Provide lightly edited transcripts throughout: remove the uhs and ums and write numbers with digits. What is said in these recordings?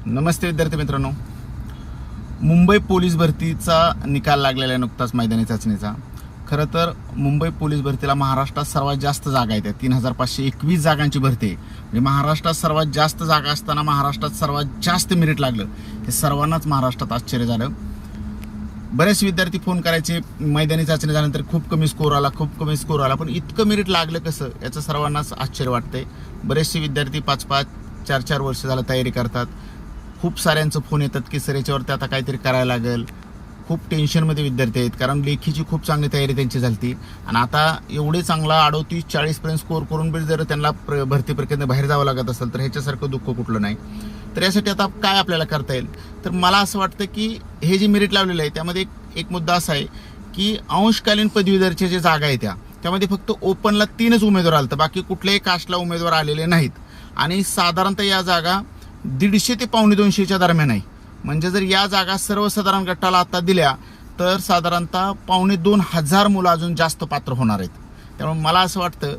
नमस्ते विद्यार्थी मित्रांनो, मुंबई पोलीस भरतीचा निकाल लागलेला आहे नुकताच मैदानी चाचणीचा। खरं तर मुंबई पोलीस भरतीला महाराष्ट्रात सर्वात जास्त जागा आहेत, 3521 जागांची भरती आहे। म्हणजे महाराष्ट्रात सर्वात जास्त जागा असताना महाराष्ट्रात सर्वात जास्त मेरिट लागलं, हे सर्वांनाच महाराष्ट्रात आश्चर्य झालं। बरेच विद्यार्थी फोन करायचे, मैदानी चाचणी झाल्यानंतर खूप कमी स्कोर आला, पण इतकं मेरिट लागलं कसं याचं सर्वांनाच आश्चर्य वाटतंय। बरेचसे विद्यार्थी 5-5, 4-4 वर्ष झालं तयारी करतात। खूप साऱ्यांचं फोन येतात की सर याच्यावरती आता काहीतरी करायला लागेल। खूप टेन्शनमध्ये विद्यार्थी आहेत, कारण लेखीची खूप चांगली तयारी त्यांची झाली आणि आता एवढे चांगला 38-40 पर्यंत स्कोर करून बी जर त्यांना भरती प्रक्रियेने बाहेर जावं लागत असेल तर ह्याच्यासारखं दुःख कुठलं नाही। तर यासाठी आता काय आपल्याला करता येईल, तर मला असं वाटतं की हे जे मेरिट लावलेलं आहे त्यामध्ये एक मुद्दा असा आहे की अंशकालीन पदवीधरच्या जे जागा आहेत त्यामध्ये फक्त ओपनला 3च उमेदवार आले, तर बाकी कुठल्याही कास्टला उमेदवार आलेले नाहीत। आणि साधारणतः या जागा 150 ते 250च्या दरम्यान आहे। म्हणजे जर या जागा सर्वसाधारण गटाला आता दिल्या तर साधारणतः 2,500 मुलं अजून जास्त पात्र होणार आहेत। त्यामुळे मला असं वाटतं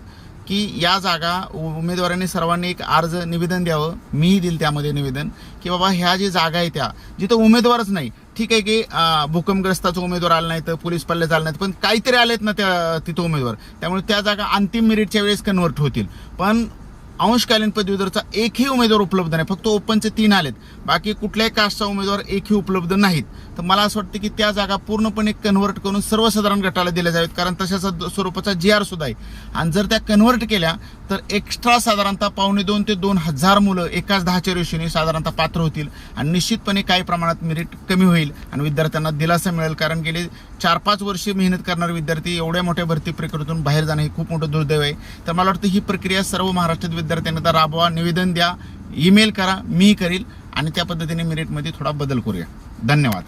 की या जागा उमेदवारांनी सर्वांनी एक अर्ज निवेदन द्यावं, मीही दिलं त्यामध्ये निवेदन की बाबा ह्या जे जागा आहेत त्या जिथं उमेदवारच नाही, ठीक आहे की भूकंपग्रस्ताचा उमेदवार आला नाही तर पोलीस पल्ले चालले नाहीत, पण काहीतरी आलेत ना त्या तिथं उमेदवार, त्यामुळे त्या जागा अंतिम मेरिटच्या वेळेस कन्वर्ट होतील। पण अंशकालीन पदवीधरचा एकही उमेदवार उपलब्ध नाही, फक्त ओपनचे 3 आलेत, बाकी कुठल्याही कास्टचा उमेदवार एकही उपलब्ध नाहीत। तर मला असं वाटतं की त्या जागा पूर्णपणे कन्वर्ट करून सर्वसाधारण गटाला दिल्या जावेत, कारण तशाच स्वरूपाचा GR सुद्धा आहे। आणि जर त्या कन्वर्ट केल्या तर एक्स्ट्रा साधारणतः 2,500 ते 2,000 मुलं एकाच 10च्या रेषेने साधारणतः पात्र होतील आणि निश्चितपणे काही प्रमाणात मेरिट कमी होईल आणि विद्यार्थ्यांना दिलासा मिळेल। कारण गेले 4-5 वर्षे मेहनत करणारे विद्यार्थी एवढ्या मोठ्या भरती प्रक्रियेतून बाहेर जाणं हे खूप मोठं दुर्दैव आहे। तर मला वाटतं ही प्रक्रिया सर्व महाराष्ट्रात विद्यार्थ्यांना आता राबवा, निवेदन द्या, ईमेल करा, मी करील आणि त्या पद्धतीने मेरिटमध्ये थोडा बदल करूया। धन्यवाद।